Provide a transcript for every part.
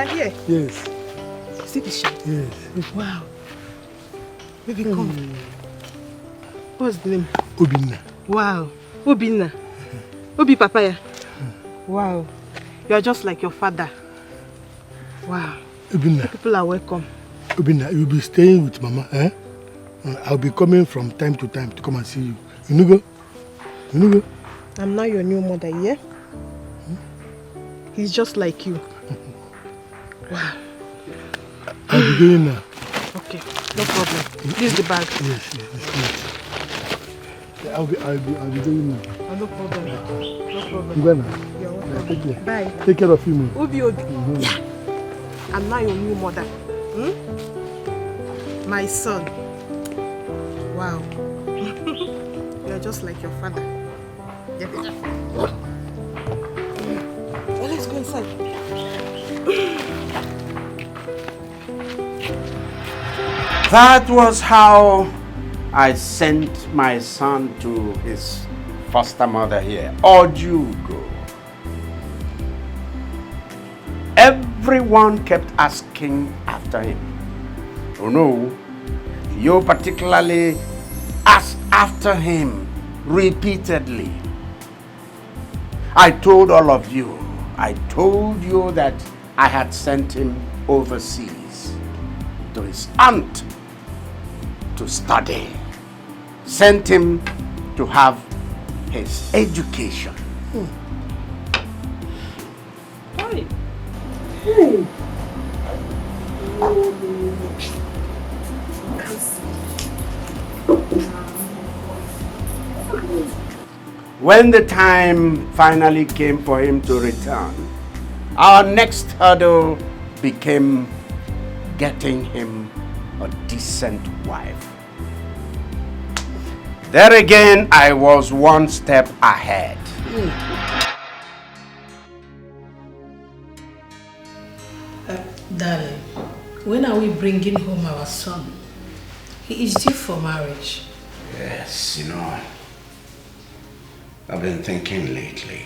are here? Yes. See the shape? Yes. Wow. Baby, come. What's the name? Obinna. Wow. Obinna. Obi Papaya. Wow. You are just like your father. Wow. Obinna. People are welcome. Obinna, you'll be staying with Mama, eh? I'll be coming from time to time to come and see you. You know go? You know go? I'm not your new mother, yeah? He's just like you. Wow. I'll be going now. Okay, no problem. This is the bag. Yes. I'll be going now. Oh, no problem. No problem. You go now. You're welcome. Take care. Bye. Take care of you, man. Obi. Yeah. I'm not your new mother. My son. Wow. You're just like your father. Well, let's go inside. That was how I sent my son to his foster mother here. Or you go. Everyone kept asking after him. Oh no, you particularly asked after him repeatedly. I told all of you, I told you that I had sent him overseas to his aunt to study. Sent him to have his education. Hi. When the time finally came for him to return, our next hurdle became getting him a decent wife. There again, I was one step ahead. Darling, when are we bringing home our son? He is due for marriage. Yes, you know, I've been thinking lately.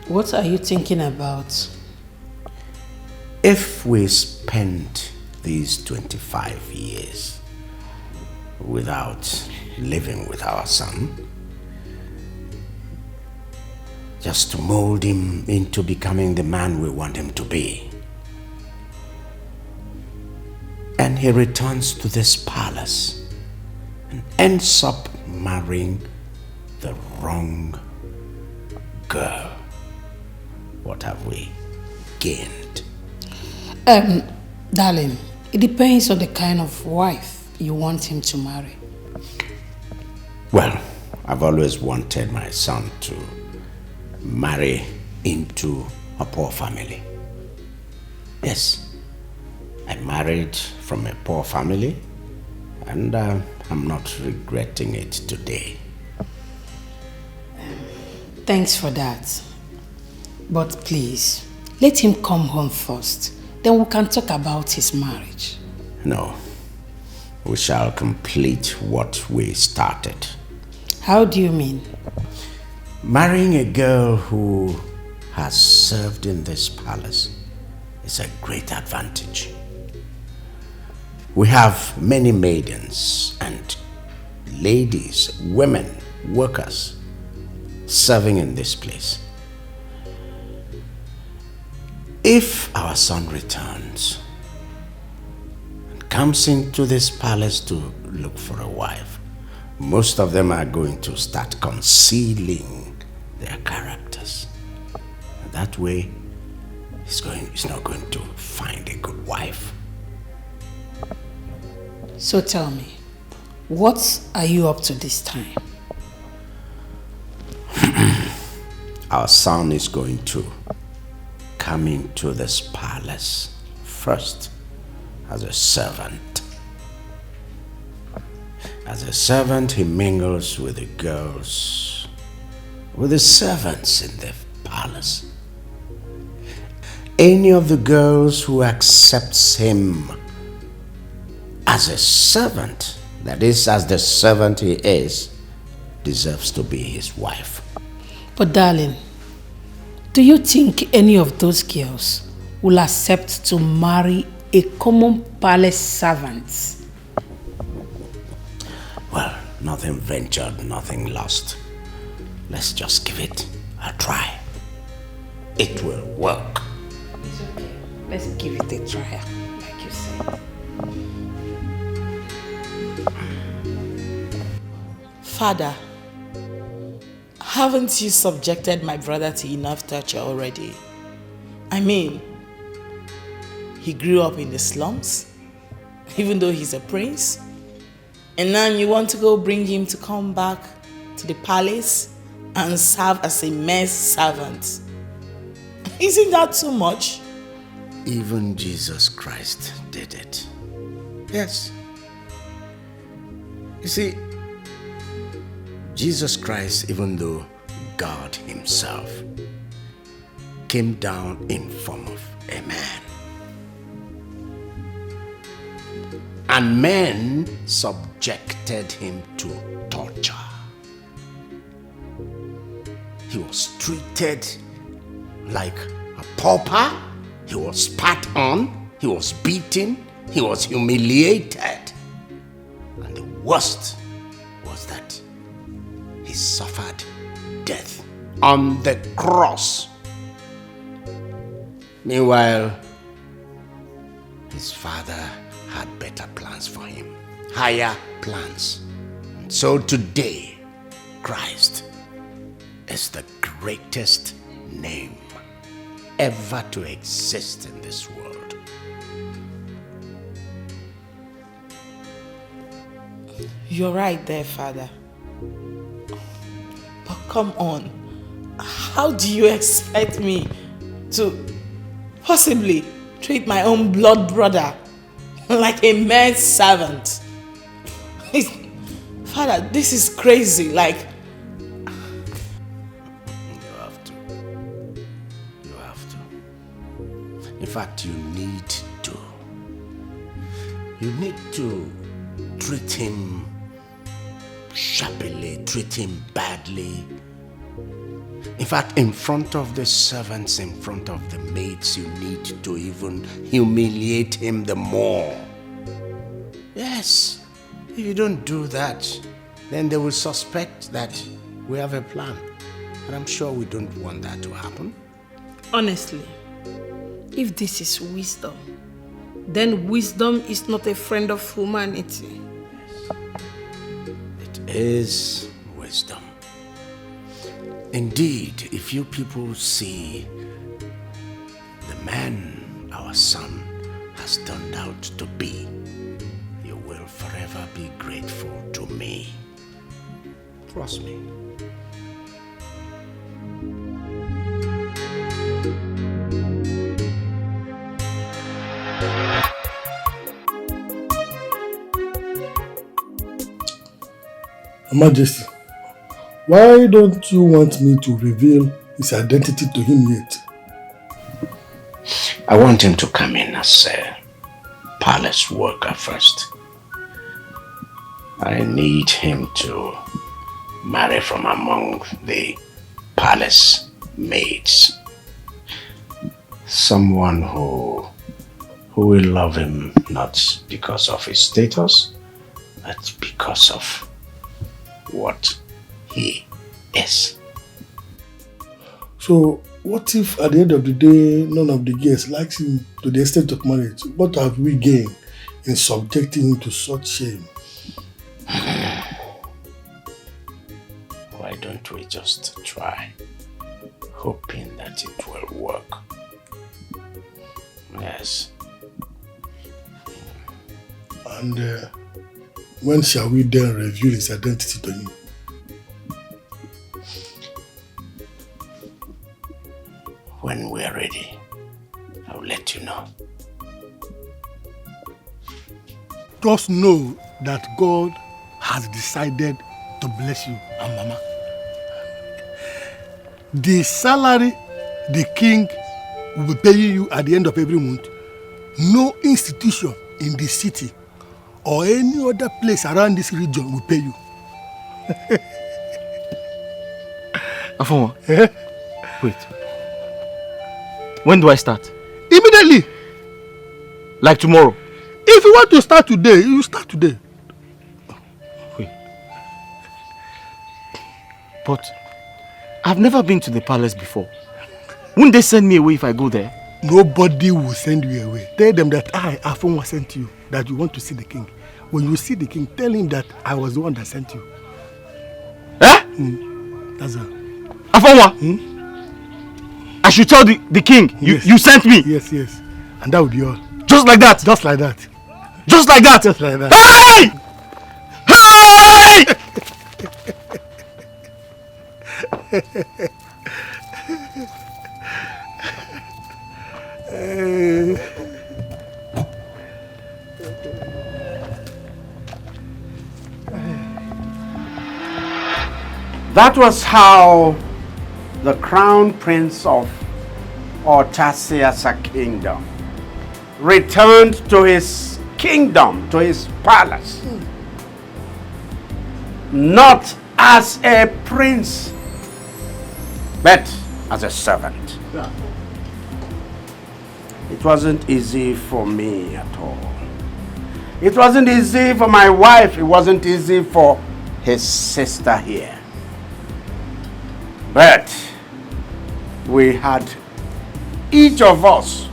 What are you thinking about? If we spend these 25 years without living with our son, just to mold him into becoming the man we want him to be, and he returns to this palace and ends up marrying the wrong girl, what have we gained? Darling, it depends on the kind of wife you want him to marry. Well, I've always wanted my son to marry into a poor family. Yes, I married from a poor family, and I'm not regretting it today. Thanks for that. But please, let him come home first. Then we can talk about his marriage. No, we shall complete what we started. How do you mean? Marrying a girl who has served in this palace is a great advantage. We have many maidens and ladies, women, workers serving in this place. If our son returns and comes into this palace to look for a wife, most of them are going to start concealing their characters. And that way, he's not going to find a good wife. So tell me, what are you up to this time? Our son is going to come into this palace first as a servant. As a servant, he mingles with the girls, with the servants in the palace. Any of the girls who accepts him as a servant, that is, as the servant he is, deserves to be his wife. But darling, Do you think any of those girls will accept to marry a common palace servant? Well, nothing ventured, nothing lost. Let's just give it a try. It will work. It's okay. Let's give it a try, like you said. Father, haven't you subjected my brother to enough torture already? I mean, he grew up in the slums, even though he's a prince. And now you want to go bring him to come back to the palace and serve as a mere servant. Isn't that too much? Even Jesus Christ did it. Yes. You see, Jesus Christ, even though God himself, came down in form of a man. And men subjected him to torture. He was treated like a pauper. He was spat on. He was beaten. He was humiliated. And the worst was that he suffered death on the cross. Meanwhile, his father had better plans for him, higher plans. And so today, Christ is the greatest name ever to exist in this world. You're right there, Father. But come on, how do you expect me to possibly treat my own blood brother like a mere servant? Father, this is crazy. Like, You have to. You have to. In fact, you need to. You need to treat him sharply, treat him badly. In fact, in front of the servants, in front of the maids, you need to even humiliate him the more. Yes. If you don't do that, then they will suspect that we have a plan. And I'm sure we don't want that to happen. Honestly, if this is wisdom, then wisdom is not a friend of humanity. It is wisdom. Indeed, if you people see the man our son has turned out to be, you will forever be grateful to me. Trust me. Your Majesty, why don't you want me to reveal his identity to him yet? I want him to come in as a palace worker first. I need him to marry from among the palace maids. Someone who will love him not because of his status, but because of what he is. So, what if at the end of the day, none of the girls likes him to the extent of marriage? What have we gained in subjecting him to such shame? Why don't we just try, hoping that it will work? Yes. And when shall we then reveal his identity to him? When we are ready, I'll let you know. Just know that God has decided to bless you and Mama. The salary the king will be paying you at the end of every month, no institution in the city or any other place around this region will pay you. Afoma, wait. When do I start? Immediately. Like tomorrow? If you want to start today, you start today. Wait. But I've never been to the palace before. Wouldn't they send me away if I go there? Nobody will send you away. Tell them that I, Afonwa, sent you, that you want to see the king. When you see the king, tell him that I was the one that sent you. Eh? That's all. Afonwa? I should tell the king Yes. you sent me? Yes. And that would be all. Just like that? Just like that. Just like that? Just like that. Hey! Hey! That was how the crown prince of Otasiasa kingdom returned to his kingdom, to his palace. Not as a prince, but as a servant. Yeah. It wasn't easy for me at all. It wasn't easy for my wife. It wasn't easy for his sister here. But we had, each of us,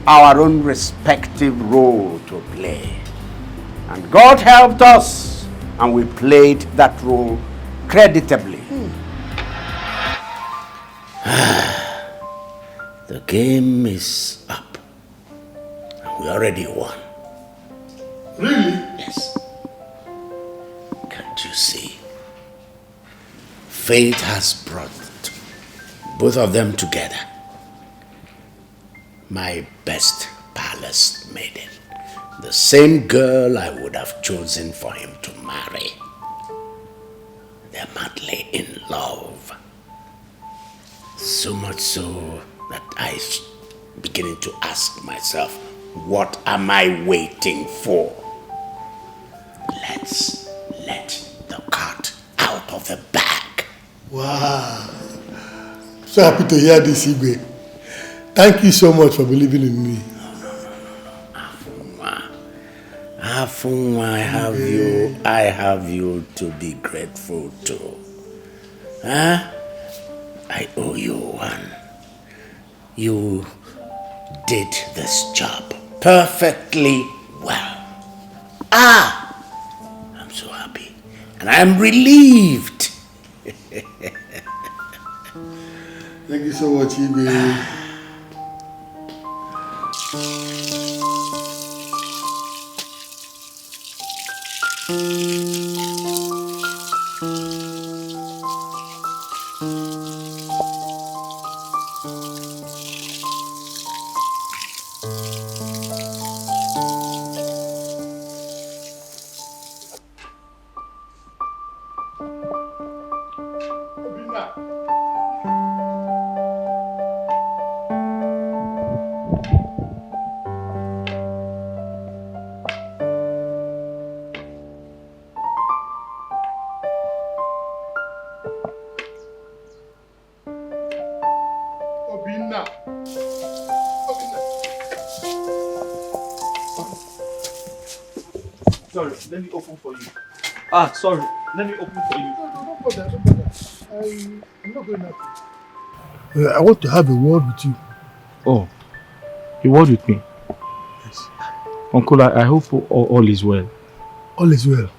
our own respective role to play. And God helped us, and we played that role creditably. The game is up. And we already won. Really? Yes. Can't you see? Fate has brought both of them together. My best palace maiden. The same girl I would have chosen for him to marry. They're madly in love. So much so that I'm beginning to ask myself, what am I waiting for? Let's let the cat out of the bag. Wow. So happy to hear this, Igwe. Thank you so much for believing in me. Afunwa, I have you to be grateful to. Huh? I owe you one. You did this job perfectly well. I'm so happy. And I'm relieved. Thank you so much, Igwe. Sorry, let me open for you. Sorry, let me open for you. No bother. I'm not going out. I want to have a word with you. Oh, a word with me? Yes. Uncle, I hope all is well. All is well.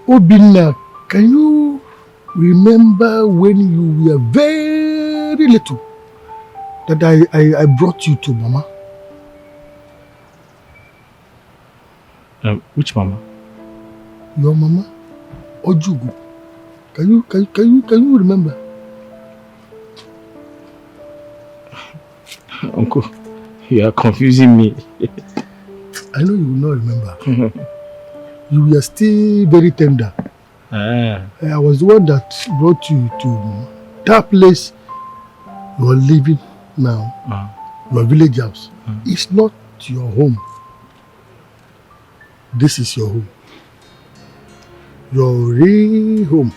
Obinna, can you remember when you were very little that I brought you to Mama? Which Mama? Your Mama, Ojugu. Can you remember? Uncle, you are confusing me. I know you will not remember. You were still very tender. I was the one that brought you to that place you are living now. Your village house. It's not your home. This is your home. Your real home.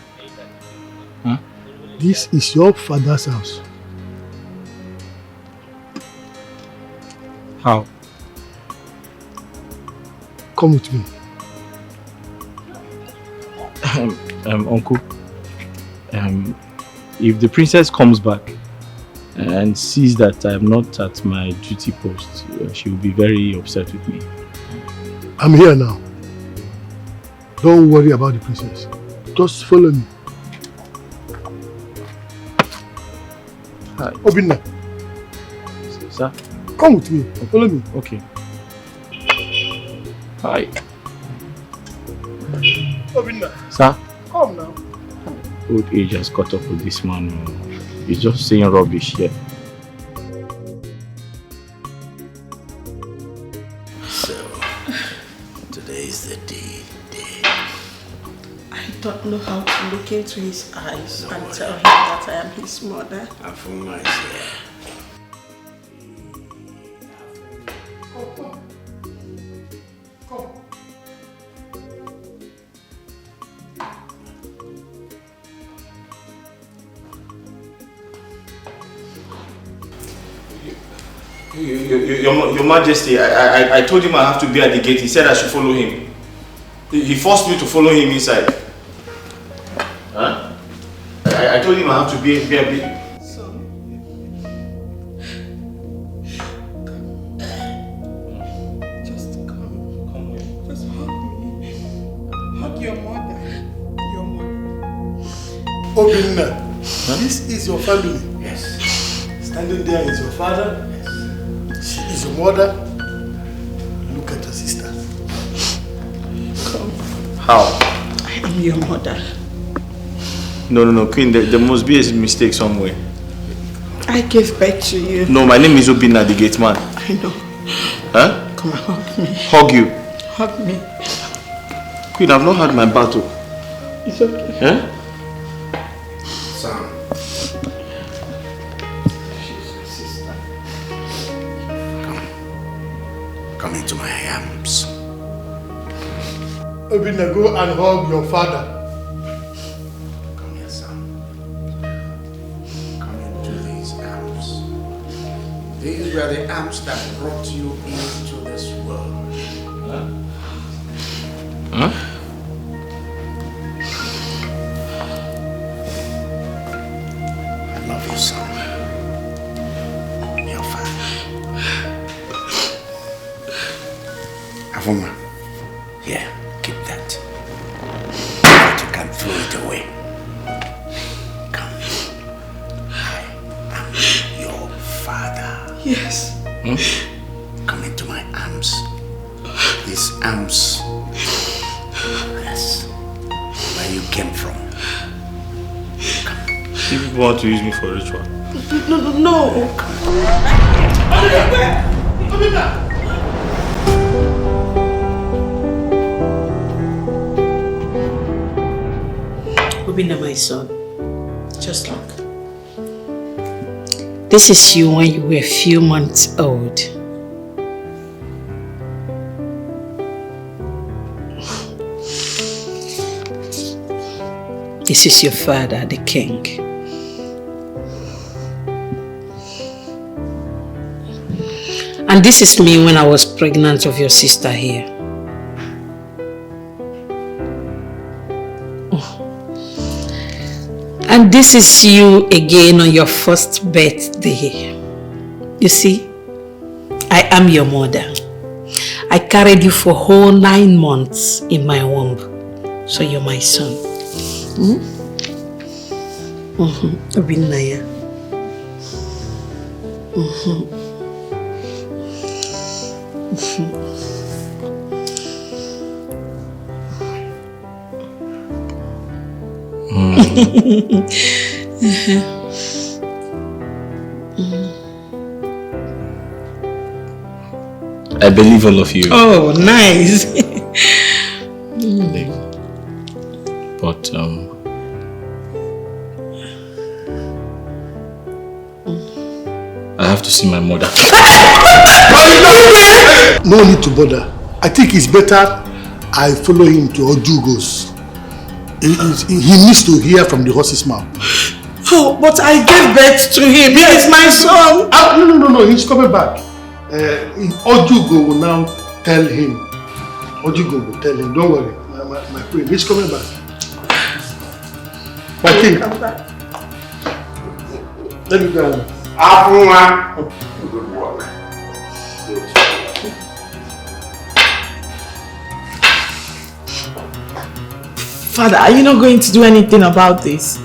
This is your father's house. How? Come with me. Uncle, if the princess comes back and sees that I am not at my duty post, she will be very upset with me. I'm here now. Don't worry about the princess. Just follow me. Hi. Obinna. Sir? Come with me. Follow me. Okay. Hi. Obinna. Sir? Come now. Old age has caught up with this man. He's just saying rubbish here. So, today is the day. I don't know how to look into his eyes and tell him that I am his mother. Afuma is here. Your Majesty, I told him I have to be at the gate. He said I should follow him. He forced me to follow him inside. Huh? I told him I have to be a bit. Son. Just come. Come here. Just hug me. Hug your mother. Your mother. Obinna, this is your family. Yes. Standing there is your father. She is your mother. Look at your sister. Come. How? I am your mother. No, Queen, there must be a mistake somewhere. I gave birth to you. No, my name is Obinna, the gate man. I know. Huh? Come and hug me. Hug you. Hug me. Queen, I've not had my battle. It's okay. Huh? Son. She's your sister. Come into my arms. Obinna, go and hug your father. Come here, son. Come into these arms. These were the arms that brought you into this world. Huh? I love you, son. Your father. Afuma, here, keep that. But you can throw it away. Come. I am your father. Yes. Come into my arms. These arms. Yes. Where you came from. You people want to use me for ritual. No. Obinna, my son, just look. This is you when you were a few months old. This is your father, the king. And this is me when I was pregnant of your sister here. And this is you again on your first birthday. You see, I am your mother. I carried you for whole 9 months in my womb. So you're my son. Obinna. I believe all of you. Oh, nice. But I have to see my mother. No need to bother. I think it's better I follow him to Ojugos. He needs to hear from the horse's mouth. Oh, but I gave birth to him. He is my son. No. He's coming back. Ojugo will now tell him. Ojugo will tell him, don't worry, my friend, he's coming back. My king. Let me go. Good work. Father, are you not going to do anything about this?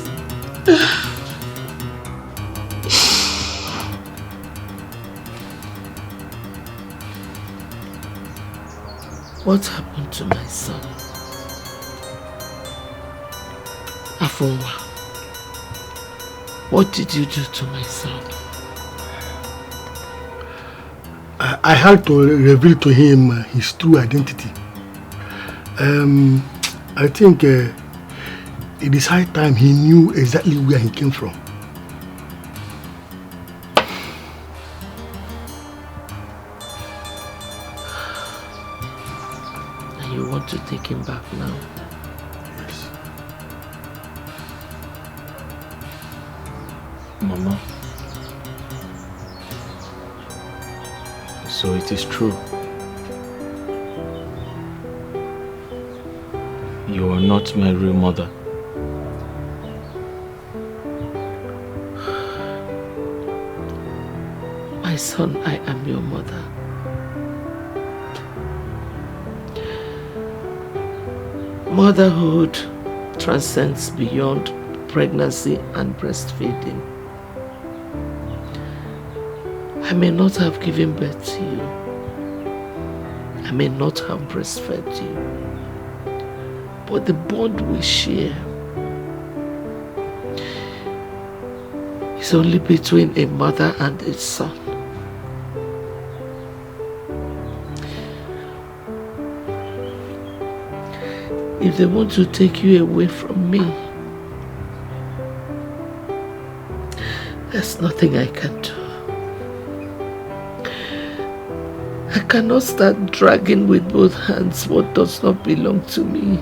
What happened to my son? Afonwa, what did you do to my son? I had to reveal to him his true identity. I think it is high time he knew exactly where he came from. And you want to take him back now? Yes. Mama. So it is true. You are not my real mother. My son, I am your mother. Motherhood transcends beyond pregnancy and breastfeeding. I may not have given birth to you. I may not have breastfed you. But the bond we share is only between a mother and a son. If they want to take you away from me, there's nothing I can do. I cannot start dragging with both hands what does not belong to me.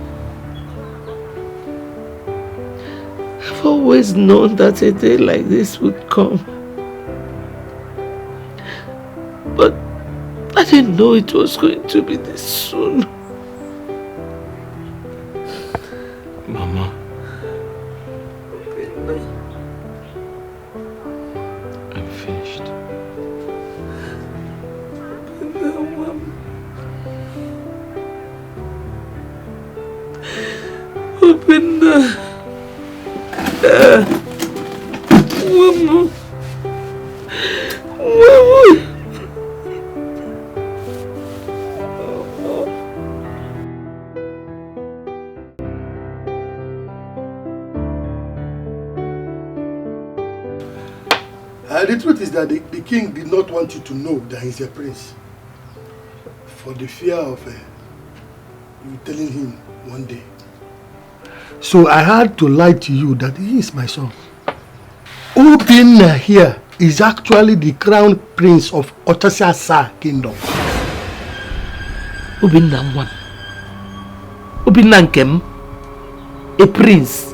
I've always known that a day like this would come. But I didn't know it was going to be this soon. Mama. I'm finished. Open the... Mama. The truth is that the king did not want you to know that he's a prince, for the fear of you telling him one day. So I had to lie to you that he is my son. Obinna here is actually the crown prince of Otasasa kingdom. Obinna one. Obinna Nkem, a prince.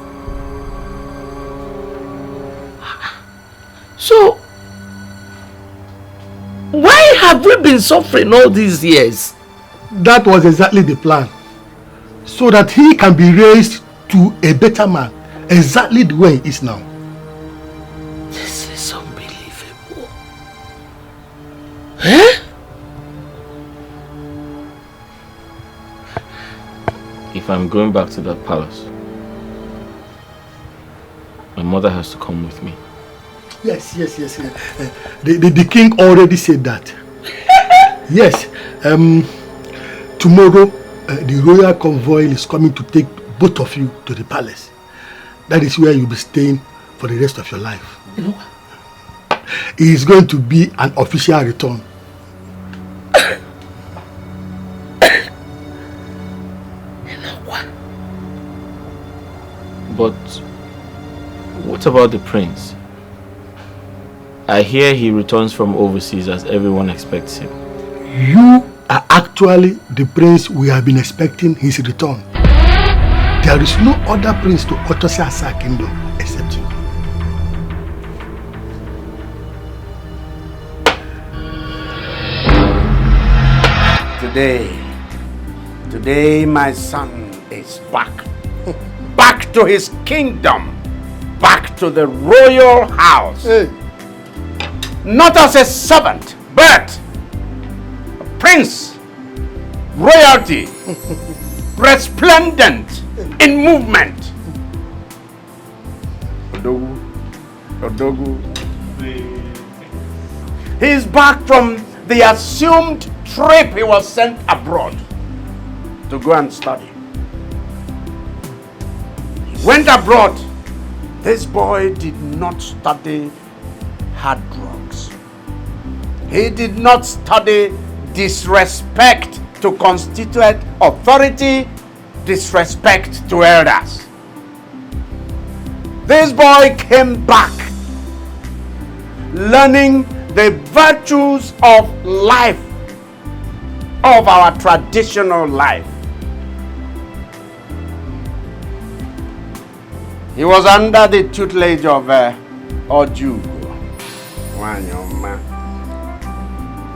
So, why have we been suffering all these years? That was exactly the plan. So that he can be raised to a better man, exactly the way he is now. This is unbelievable. Eh? If I'm going back to that palace, my mother has to come with me. Yes. The king already said that. Yes. Tomorrow, the royal convoy is coming to take both of you to the palace. That is where you'll be staying for the rest of your life. You know what? It is going to be an official return. You know what? But what about the prince? I hear he returns from overseas as everyone expects him. You are actually the prince we have been expecting his return. There is no other prince to Otasasa kingdom except you. Today my son is back. Back to his kingdom. Back to the royal house. Hey. Not as a servant, but a prince. Royalty. Resplendent in movement. Odogu. He's back from the assumed trip he was sent abroad to go and study. He went abroad. This boy did not study hard drugs. He did not study disrespect to constituent authority, disrespect to elders. This boy came back learning the virtues of life, of our traditional life. He was under the tutelage of Ojugo. Wanyoma.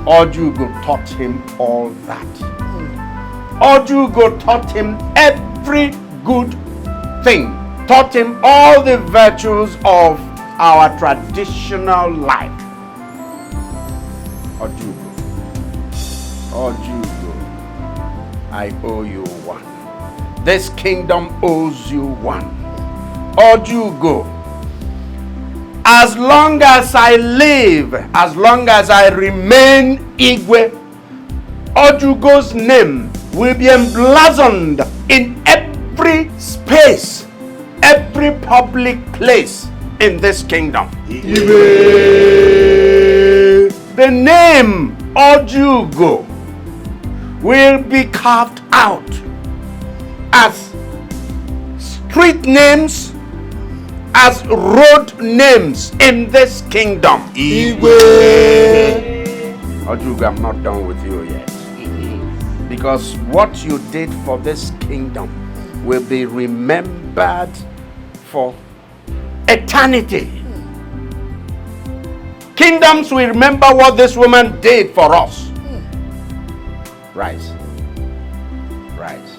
Ojugo taught him all that. Ojugo taught him every good thing. Taught him all the virtues of our traditional life. Ojugo. Ojugo. I owe you one. This kingdom owes you one. Ojugo. As long as I live, as long as I remain Igwe, Ojugo's name will be emblazoned in every space, every public place in this kingdom. Igwe. The name Ojugo will be carved out as street names, as road names in this kingdom. Igwe. Ojugo, I'm not done with you yet. Because what you did for this kingdom will be remembered for eternity. Kingdoms will remember what this woman did for us. Rise. Rise.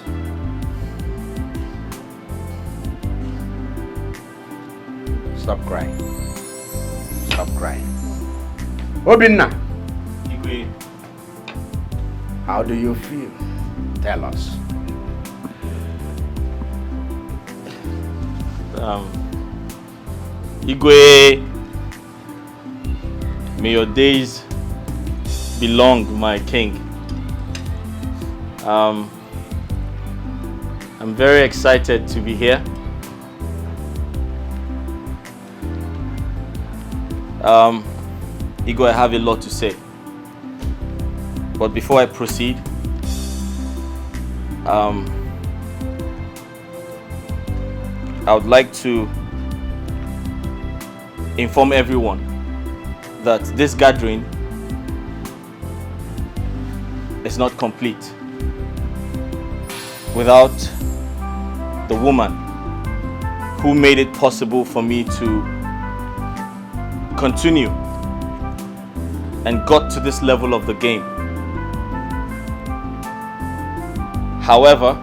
Stop crying. Stop crying. Obinna. Igwe. How do you feel? Tell us. Igwe, may your days be long, my king. I'm very excited to be here. Igwe, I have a lot to say. But before I proceed, I would like to inform everyone that this gathering is not complete without the woman who made it possible for me to continue and got to this level of the game. However,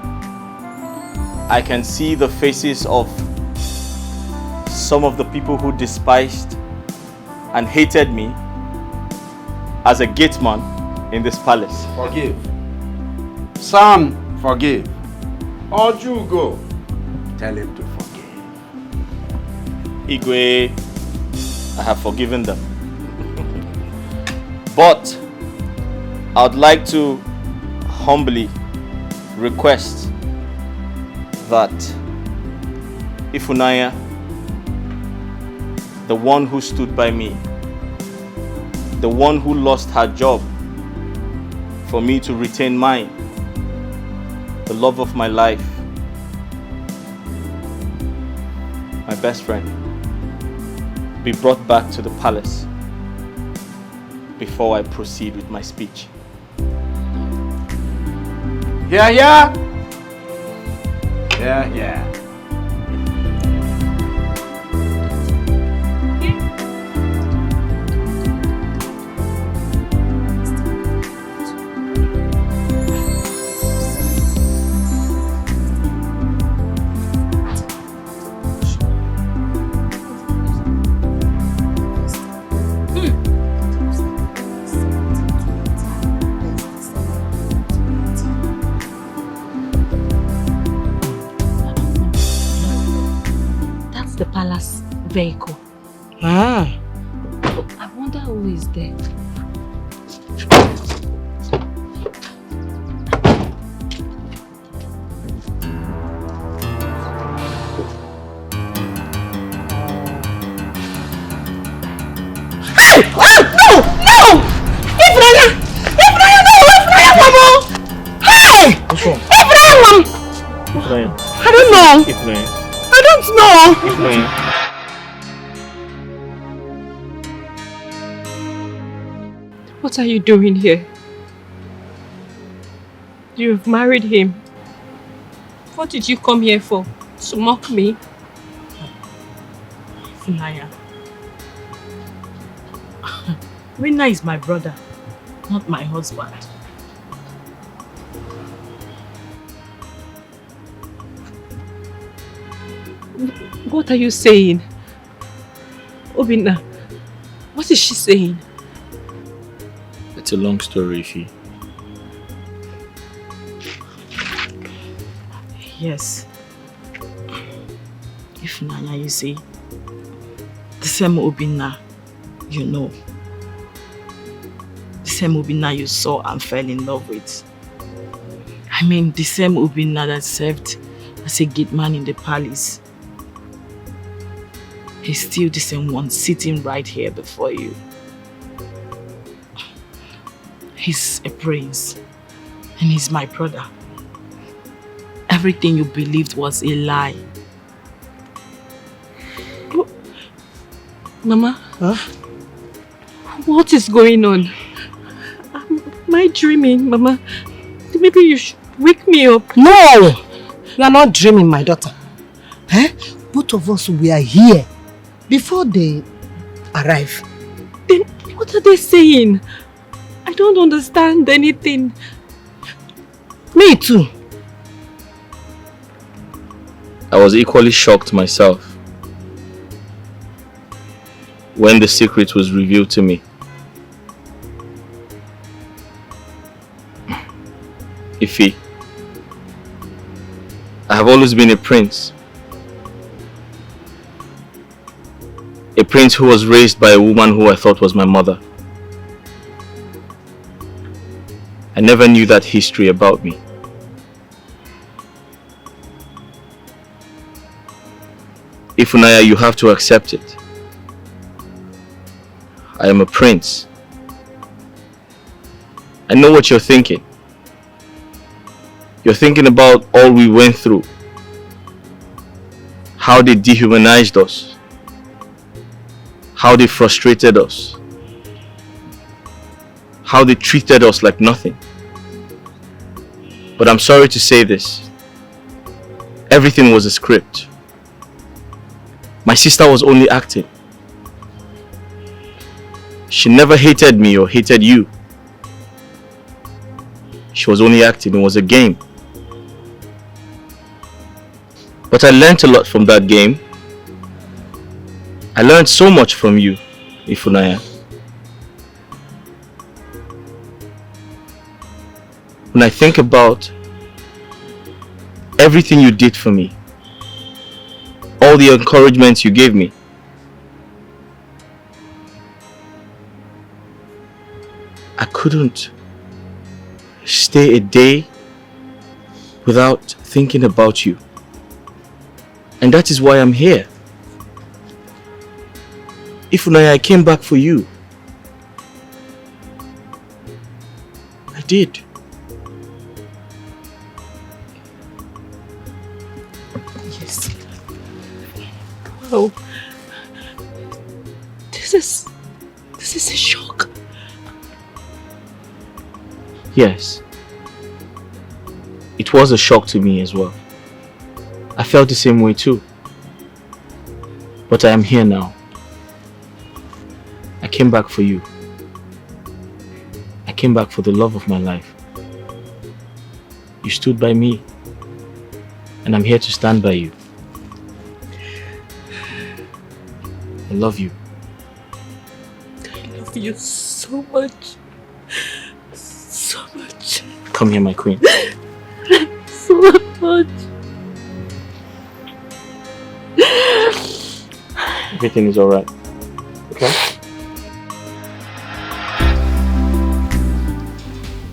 I can see the faces of some of the people who despised and hated me as a gate man in this palace. Forgive. Son, forgive. Ojugo, tell him to forgive. Igwe, I have forgiven them. But I would like to humbly request that Ifunanya, the one who stood by me, the one who lost her job for me to retain mine, the love of my life, my best friend, be brought back to the palace before I proceed with my speech. Yeah, yeah. Yeah, yeah. vehicle. Ah. I wonder who is there. Hey! Oh, no! No! Ifraya! Ifraya, no! Ifraya, Mama! Hey! What's wrong? Ifraya, Mom! Ifraya. I don't know. Ifraya. I don't know. Ifraya. What are you doing here? You've married him. What did you come here for? To mock me? Funaya. Rina is my brother, not my husband. What are you saying? Obinna, what is she saying? It's a long story, Ifi. Yes. If Nanya, you see, the same Obinna you know, the same Obinna you saw and fell in love with. I mean, the same Obinna that served as a gate man in the palace. He's still the same one sitting right here before you. He's a prince and he's my brother. Everything you believed was a lie. Mama? Huh? What is going on? Am I dreaming, Mama? Maybe you should wake me up. No! You are not dreaming, my daughter. Eh? Both of us were here before they arrive. Then what are they saying? I don't understand anything. Me too. I was equally shocked myself when the secret was revealed to me. Ifi, I have always been a prince. A prince who was raised by a woman who I thought was my mother. I never knew that history about me. Ifunaya, you have to accept it. I am a prince. I know what you're thinking. You're thinking about all we went through. How they dehumanized us. How they frustrated us. How they treated us like nothing. But I'm sorry to say this. Everything was a script. My sister was only acting. She never hated me or hated you. She was only acting. It was a game. But I learned a lot from that game. I learned so much from you, Ifunaya. When I think about everything you did for me, all the encouragements you gave me, I couldn't stay a day without thinking about you. And that is why I'm here. Ifunaya, I came back for you. I did. Yes. Wow. This is a shock. Yes. It was a shock to me as well. I felt the same way too. But I am here now. I came back for you. I came back for the love of my life. You stood by me. And I'm here to stand by you. I love you. I love you so much. So much. Come here, my queen. So much. everything is alright. Okay?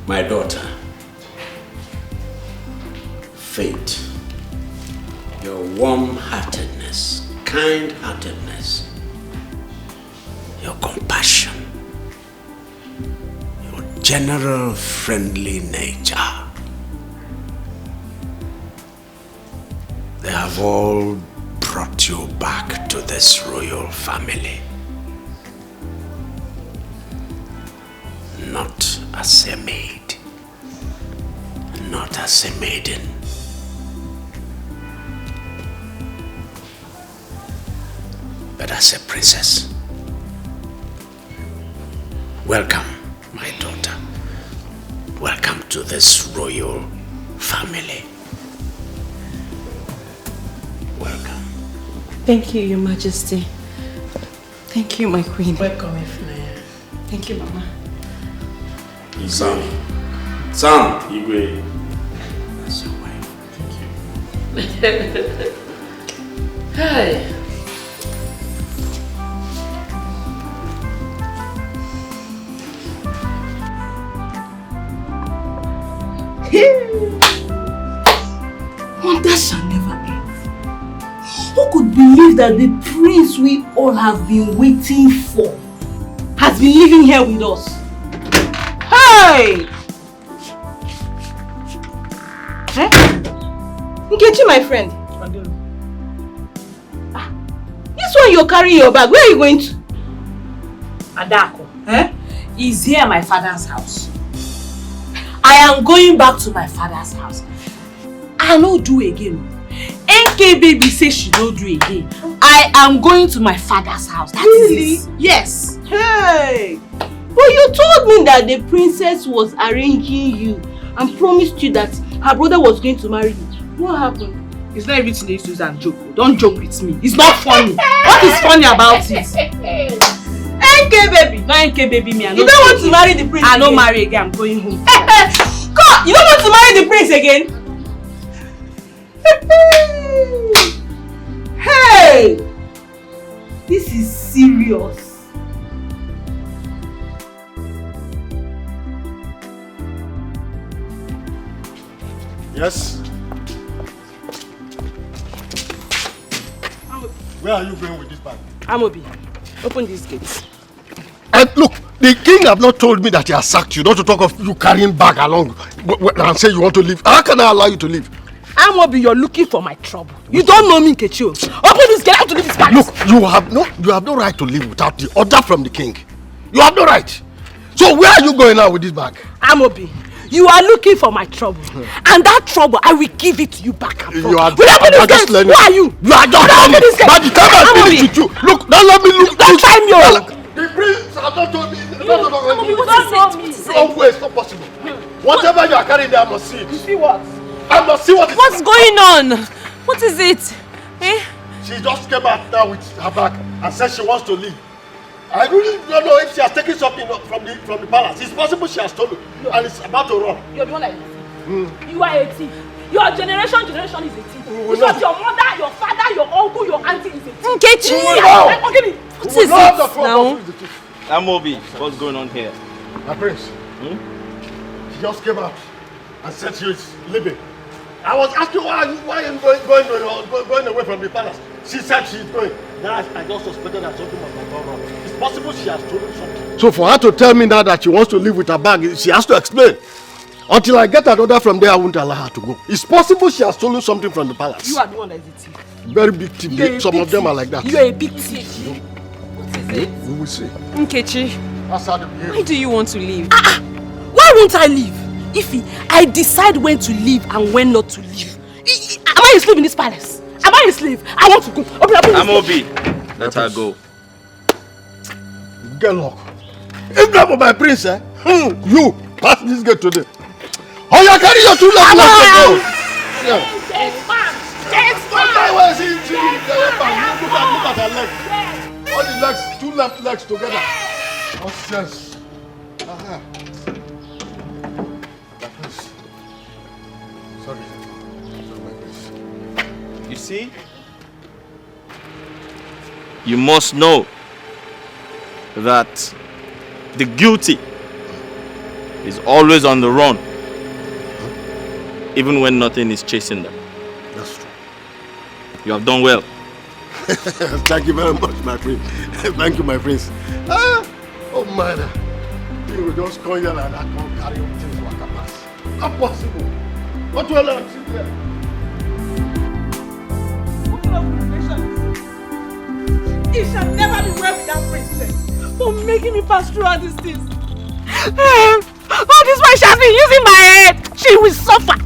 My daughter, Faith, your warm-heartedness, kind-heartedness, your compassion, your general friendly nature, they have all brought you back to this royal family. Not as a maid, not as a maiden, but as a princess. Welcome, my daughter. Welcome to this royal family. Welcome. Thank you, Your Majesty. Thank you, my queen. Welcome, Ifnaya. Thank you, Mama. Son, Igwe. That's your wife. Thank you. Hi. Wonder shall never end. Who could believe that the prince we all have been waiting for has been living here with us? Hey! Eh? Nkechi, my friend. This one you're carrying your bag, where are you going to? Adako, is here at my father's house. I am going back to my father's house. I no do again. NK baby says she no do again. I am going to my father's house. That Really? is it. Yes. Hey! But you told me that the princess was arranging you and promised you that her brother was going to marry you. What happened? It's not everything they used to use and joke. Don't joke with me. It's not funny. What is funny about it? NK baby! No NK baby me. You don't want to marry the prince I again? don't marry again. I'm going home. God! You don't want to marry the prince again? Hey! This is serious. Yes? Where are you going with this bag? Amobi, open these gates. And look, the king have not told me that he has sacked you, not to talk of you carrying bag along and say you want to leave. How can I allow you to leave? Amobi, you're looking for my trouble. You don't know me, Nkechi. Open this gate, I have to leave this palace. Look, you have no right to leave without the order from the king. You have no right. So where are you going now with this bag? Amobi, you are looking for my trouble. And that trouble, I will give it to you back and forth. You are just learning. Who are you? You are just learning. By the time I finish with you, look, don't let me look. Don't try me. The prince has not told me. No way, it's not possible. Whatever you are carrying there, I must see it. You see what? I must see what it is. What's going on? What is it? Eh? She just came out now with her bag and said she wants to leave. I really don't know if she has taken something from the palace. It's possible she has stolen and it's about to run. You're the one that is a thief. You are a thief. Your generation is a thief. Because your mother, your father, your uncle, your auntie is a thief. Nkechi! What is it now? Amobi, what's going on here? My prince, she just came out and said she is leaving. I was asking why are you going away from the palace? She said she's going. Then I just suspected that something must have gone wrong. It's possible she has stolen something. So for her to tell me now that she wants to leave with her bag, she has to explain. Until I get an order from there, I won't allow her to go. It's possible she has stolen something from the palace. You are the one that is a thief. Very big thief. Some of them are like that. You are a big thief. What is it? We will see. Nkechi, That's how they behave. why do you want to leave? Why won't I leave? If I decide when to leave and when not to leave. Am I a slave in this palace? Am I a slave? I want to go. Open Amobi, let her go. Get lock. If not for my prince, you pass this gate today. Oh, you carry your 2 legs to go. Look at her legs. All the legs, 2 left legs together. Nonsense. My prince. Sorry, my prince. You see? You must know that the guilty is always on the run, even when nothing is chasing them. That's true. You have done well. Thank you very much, my friend. Thank you, my friends. Oh man, you will just come here and I can't carry on things like a pass. Not possible. What will I see there? What kind of relation is this? It shall never be well with that princess for making me pass through all these things. All this while she has been using my head. She will suffer.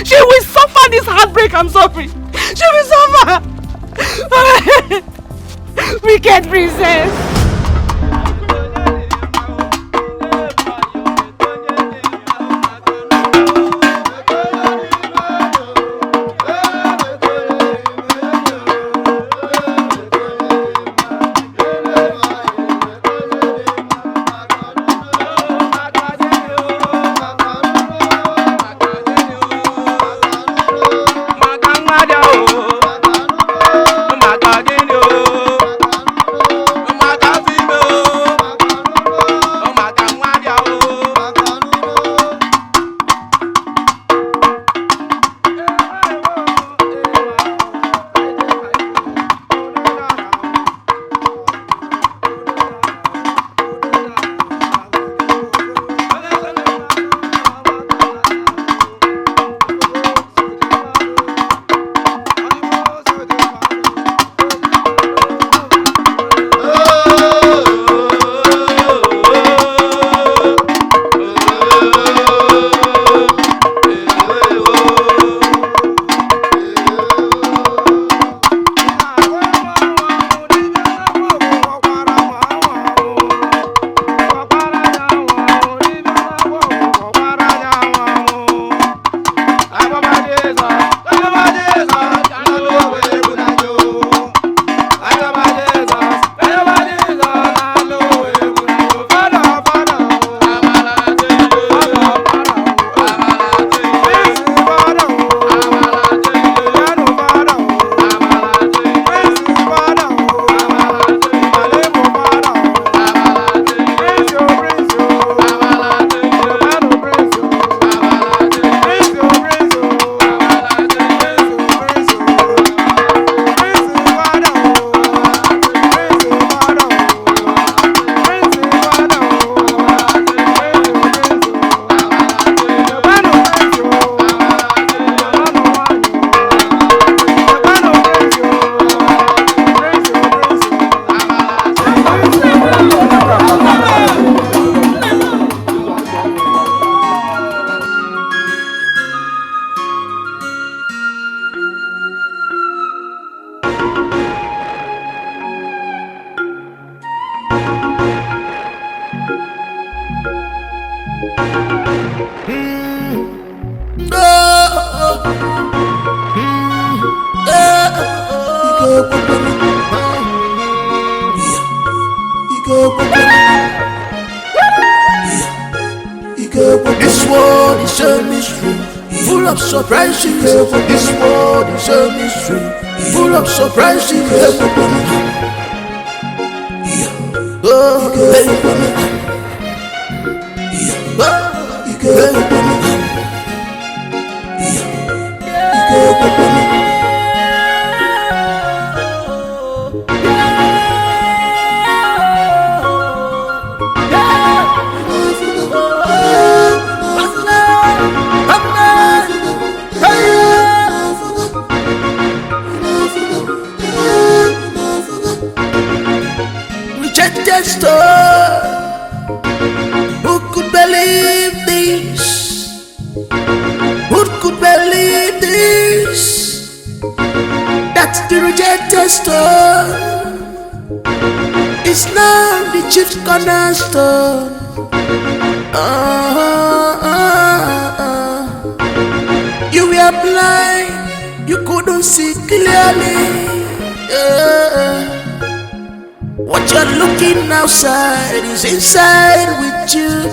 She will suffer this heartbreak I'm suffering. She will suffer. Wicked princess. This world is a mystery, full of surprises. This world is a mystery, full of surprises. Oh, who could believe this? Who could believe this? That's the rejected stone. It's now the chief cornerstone. You were blind, you couldn't see clearly. What you're looking outside is inside with you,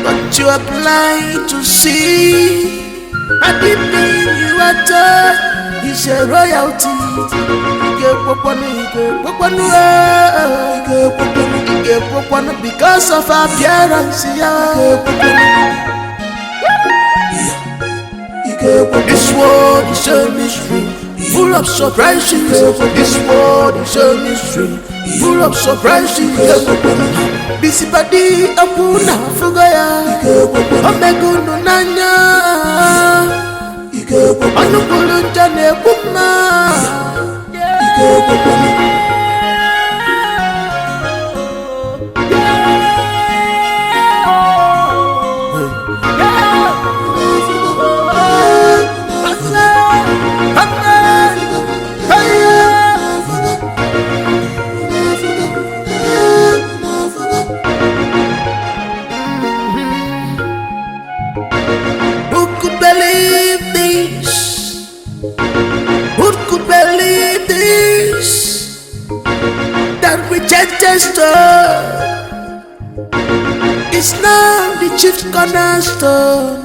but you are blind to see. Everything you are taught is a royalty. because of appearance. This world is a mystery, full of surprises. This world is a mystery, full of surprises. Busy body, Apuna Fugaya, Omeguno Nanya, Anukulu Jane Puma. It's now the chief cornerstone.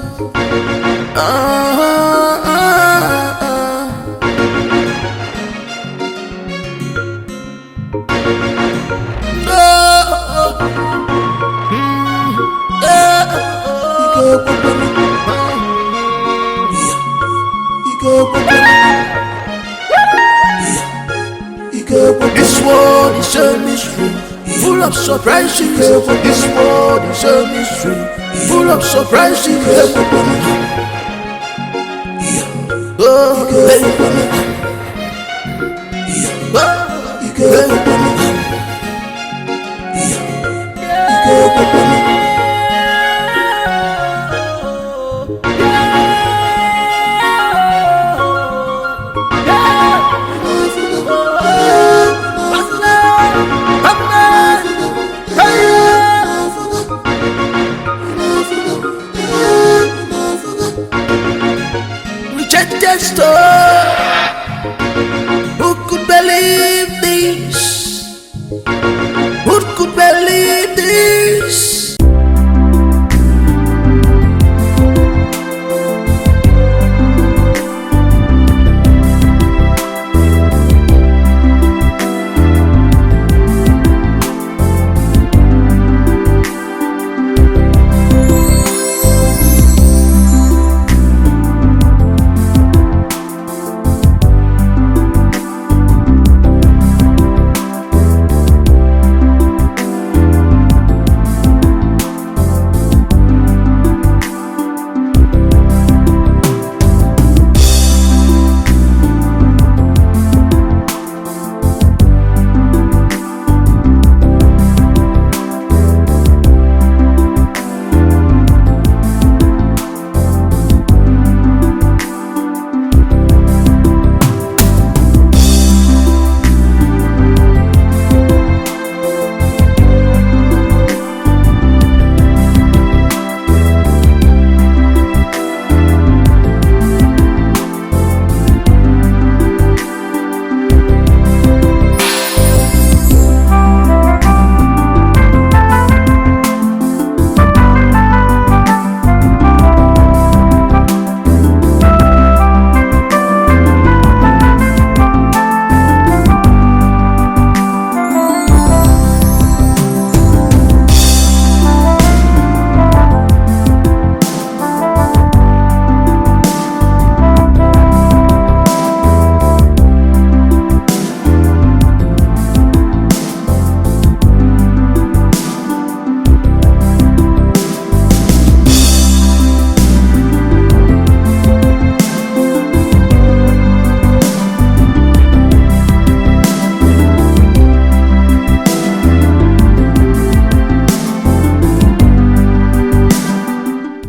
This world is a mystery, full of surprises. This world is a mystery, full of surprises. Who could believe this? Who could believe